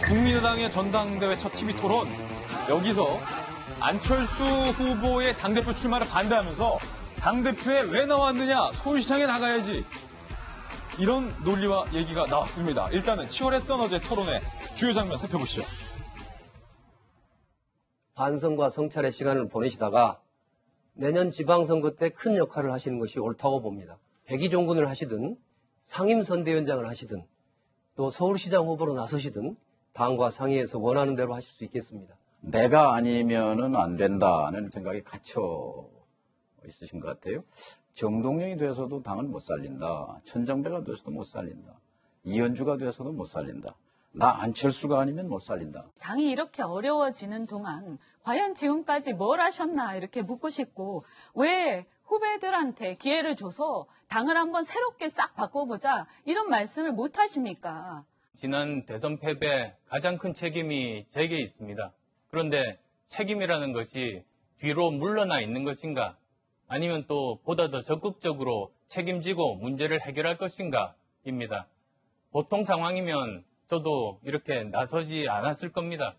국민의당의 전당대회 첫 TV 토론, 여기서 안철수 후보의 당대표 출마를 반대하면서 당대표에 왜 나왔느냐, 서울시장에 나가야지, 이런 논리와 얘기가 나왔습니다. 일단은 치열했던 어제 토론의 주요 장면 살펴보시죠. 반성과 성찰의 시간을 보내시다가 내년 지방선거 때 큰 역할을 하시는 것이 옳다고 봅니다. 백의종군을 하시든 상임선대위원장을 하시든 또 서울시장 후보로 나서시든 당과 상의해서 원하는 대로 하실 수 있겠습니다. 내가 아니면은 안 된다는 생각이 갇혀 있으신 것 같아요. 정동영이 돼서도 당은 못 살린다. 천정배가 돼서도 못 살린다. 이현주가 돼서도 못 살린다. 나 안철수가 아니면 못 살린다. 당이 이렇게 어려워지는 동안 과연 지금까지 뭘 하셨나 이렇게 묻고 싶고, 왜 후배들한테 기회를 줘서 당을 한번 새롭게 싹 바꿔보자 이런 말씀을 못 하십니까? 지난 대선 패배 가장 큰 책임이 제게 있습니다. 그런데 책임이라는 것이 뒤로 물러나 있는 것인가, 아니면 또 보다 더 적극적으로 책임지고 문제를 해결할 것인가입니다. 보통 상황이면 저도 이렇게 나서지 않았을 겁니다.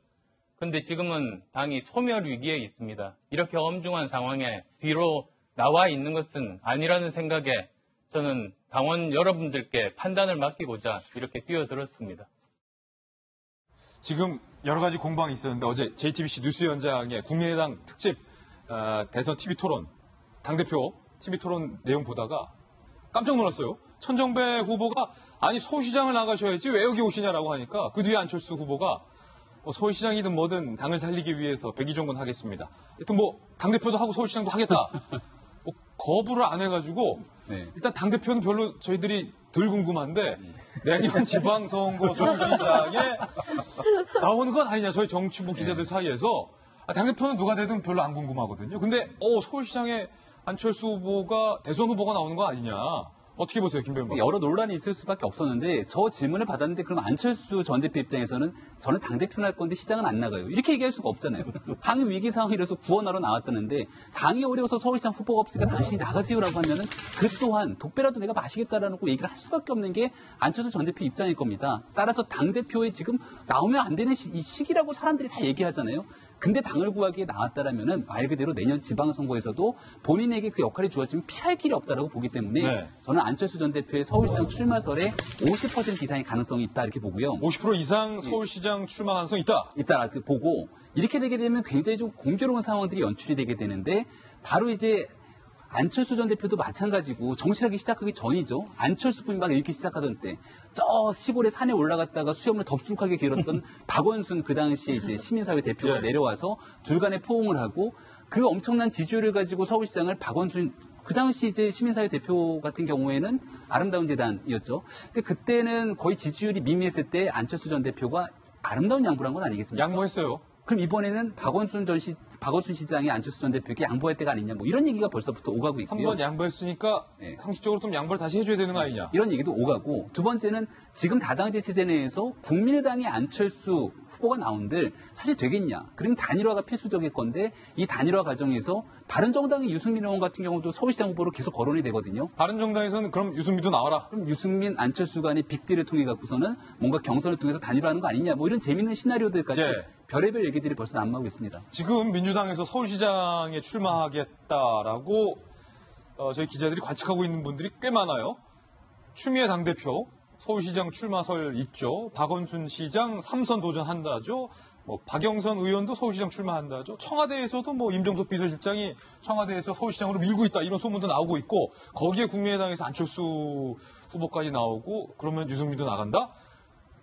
근데 지금은 당이 소멸 위기에 있습니다. 이렇게 엄중한 상황에 뒤로 나와 있는 것은 아니라는 생각에 저는 당원 여러분들께 판단을 맡기고자 이렇게 뛰어들었습니다. 지금 여러 가지 공방이 있었는데 어제 JTBC 뉴스연장의 국민의당 특집 대선 TV 토론, 당대표 TV 토론 내용 보다가 깜짝 놀랐어요. 천정배 후보가 아니 서울시장을 나가셔야지 왜 여기 오시냐라고 하니까 그 뒤에 안철수 후보가 서울시장이든 뭐든 당을 살리기 위해서 백의종군 하겠습니다. 하여튼 뭐 당대표도 하고 서울시장도 하겠다. 거부를 안 해가지고 일단 당대표는 별로 저희들이 덜 궁금한데 내년 지방선거 서울시장에 나오는 건 아니냐, 저희 정치부 기자들 사이에서. 당대표는 누가 되든 별로 안 궁금하거든요. 근데 서울시장에 안철수 후보가 대선 후보가 나오는 거 아니냐, 어떻게 보세요, 김배영 박사? 여러 논란이 있을 수밖에 없었는데 저 질문을 받았는데 그럼 안철수 전 대표 입장에서는 저는 당대표는 할 건데 시장은 안 나가요, 이렇게 얘기할 수가 없잖아요. 당이 위기 상황이라서 구원하러 나왔다는데 당이 어려워서 서울시장 후보가 없으니까 당신이 나가세요라고 하면은 그 또한 독배라도 내가 마시겠다라는 거 얘기를 할 수밖에 없는 게 안철수 전 대표 입장일 겁니다. 따라서 당대표에 지금 나오면 안 되는 이 시기라고 사람들이 다 얘기하잖아요. 근데 당을 구하기에 나왔다라면은 말 그대로 내년 지방선거에서도 본인에게 그 역할이 주어지면 피할 길이 없다라고 보기 때문에 저는 안철수 전 대표의 서울시장 출마설에 50% 이상의 가능성이 있다 이렇게 보고요. 50% 이상 서울시장 출마 가능성이 있다? 있다 이렇게 보고, 이렇게 되게 되면 굉장히 좀 공교로운 상황들이 연출이 되게 되는데, 바로 이제 안철수 전 대표도 마찬가지고 정치하기 시작하기 전이죠. 안철수 분이 막 읽기 시작하던 때, 저 시골에 산에 올라갔다가 수염을 덥수룩하게 길었던 박원순 그 당시에 이제 시민사회 대표가 내려와서 둘간에 포옹을 하고 그 엄청난 지지율을 가지고 서울시장을 박원순 그 당시 이제 시민사회 대표 같은 경우에는 아름다운 재단이었죠. 근데 그때는 거의 지지율이 미미했을 때 안철수 전 대표가 아름다운 양보를 한 건 아니겠습니까? 양보했어요. 그럼 이번에는 박원순 시장이 안철수 전 대표에게 양보할 때가 아니냐, 뭐 이런 얘기가 벌써부터 오가고 있고요. 한번 양보했으니까 상식적으로 좀 양보를 다시 해줘야 되는 거 아니냐. 이런 얘기도 오가고, 두 번째는 지금 다당제 체제 내에서 국민의당의 안철수 후보가 나온들 사실 되겠냐. 그러면 단일화가 필수적일 건데 이 단일화 과정에서 바른정당의 유승민 의원 같은 경우도 서울시장 후보로 계속 거론이 되거든요. 바른정당에서는 그럼 유승민도 나와라. 그럼 유승민, 안철수 간의 빅딜을 통해 갖고서는 뭔가 경선을 통해서 단일화하는 거 아니냐, 뭐 이런 재밌는 시나리오들까지 별의별 얘기들이 벌써 난무하고 있습니다. 지금 민주당에서 서울시장에 출마하겠다라고 저희 기자들이 관측하고 있는 분들이 꽤 많아요. 추미애 당대표 서울시장 출마설 있죠. 박원순 시장 3선 도전한다죠. 뭐 박영선 의원도 서울시장 출마한다죠. 청와대에서도 뭐 임종석 비서실장이 청와대에서 서울시장으로 밀고 있다, 이런 소문도 나오고 있고, 거기에 국민의당에서 안철수 후보까지 나오고, 그러면 유승민도 나간다?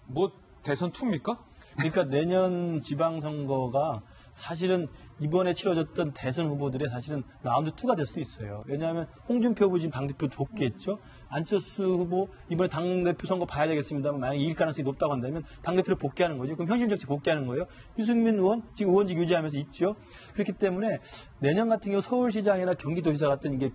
뭐 대선 투입니까? 그러니까 내년 지방선거가 사실은 이번에 치러졌던 대선 후보들의 사실은 라운드 2가 될 수 있어요. 왜냐하면 홍준표 후보 지금 당대표 복귀했죠. 안철수 후보 이번에 당대표 선거 봐야 되겠습니다만 만약에 이길 가능성이 높다고 한다면 당대표를 복귀하는 거죠. 그럼 현실 정치 복귀하는 거예요. 유승민 의원 지금 의원직 유지하면서 있죠. 그렇기 때문에 내년 같은 경우 서울시장이나 경기도지사 같은 이게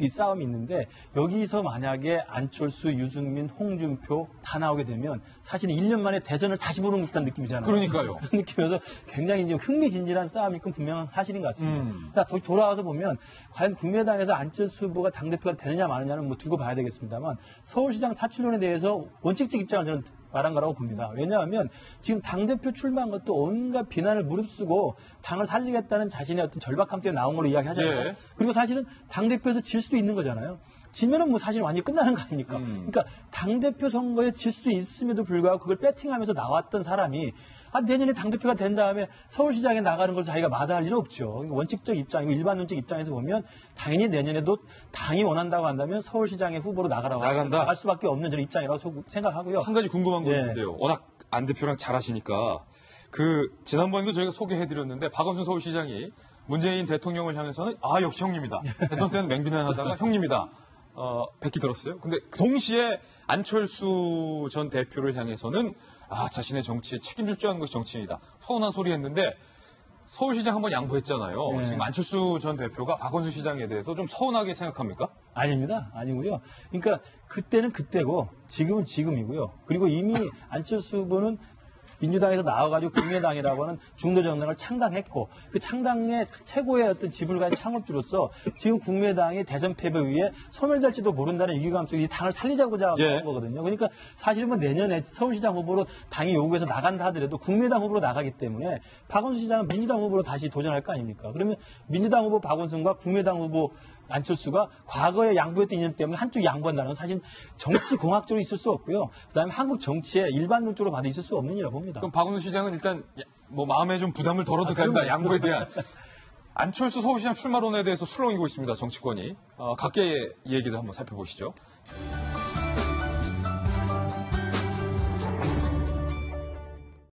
이 싸움이 있는데, 여기서 만약에 안철수, 유승민, 홍준표 다 나오게 되면 사실은 1년 만에 대선을 다시 보는 듯한 느낌이잖아요. 그러니까요. 그런 느낌이어서 굉장히 이제 흥미진진한 싸움일 건 분명한 사실인 것 같습니다. 돌아와서 보면 과연 국민의당에서 안철수 후보가 당대표가 되느냐 마느냐는 뭐 두고 봐야 되겠습니다만, 서울시장 차출론에 대해서 원칙적 입장을 저는 말한 거라고 봅니다. 왜냐하면 지금 당대표 출마한 것도 온갖 비난을 무릅쓰고 당을 살리겠다는 자신의 어떤 절박함 때문에 나온 걸로 이야기하잖아요. 예. 그리고 사실은 당대표에서 질 수도 있는 거잖아요. 지면은 뭐 사실 완전히 끝나는 거 아닙니까? 그러니까 당대표 선거에 질 수도 있음에도 불구하고 그걸 배팅하면서 나왔던 사람이 내년에 당대표가 된 다음에 서울시장에 나가는 걸 자기가 마다할 일은 없죠. 원칙적 입장이고 일반론적 입장에서 보면 당연히 내년에도 당이 원한다고 한다면 서울시장의 후보로 나갈 수밖에 없는 저런 입장이라고 생각하고요. 한 가지 궁금한 거 예. 있는데요. 워낙 안 대표랑 잘 아시니까 지난번에도 저희가 소개해드렸는데 박원순 서울시장이 문재인 대통령을 향해서는 역시 형님이다. 대선 때는 맹비난하다가 형님이다. 뵙기 들었어요. 근데 동시에 안철수 전 대표를 향해서는 자신의 정치에 책임질 줄 아는 것이 정치인이다. 서운한 소리 했는데 서울시장 한번 양보했잖아요. 네. 지금 안철수 전 대표가 박원순 시장에 대해서 좀 서운하게 생각합니까? 아닙니다. 아니고요. 그러니까 그때는 그때고 지금은 지금이고요. 그리고 이미 안철수 후보는 민주당에서 나와가지고 국민의당이라고 하는 중도 정당을 창당했고 그 창당의 최고의 어떤 지분을 가진 창업주로서 지금 국민의당이 대선 패배 위에 소멸될지도 모른다는 위기감 속에 이 당을 살리자고자 하는 거거든요. 그러니까 사실은 뭐 내년에 서울시장 후보로 당이 요구해서 나간다 하더라도 국민의당 후보로 나가기 때문에 박원순 시장은 민주당 후보로 다시 도전할 거 아닙니까? 그러면 민주당 후보 박원순과 국민의당 후보 안철수가 과거에 양보했던 인연 때문에 한쪽이 양보한다는 건 사실 정치 공학적으로 있을 수 없고요. 그다음에 한국 정치에 일반론적으로 봐도 있을 수 없는 일이라고 봅니다. 그럼 박원순 시장은 일단 뭐 마음에 좀 부담을 덜어도 된다. 양보에 대한. 안철수 서울시장 출마론에 대해서 술렁이고 있습니다. 정치권이. 각계의 얘기도 한번 살펴보시죠.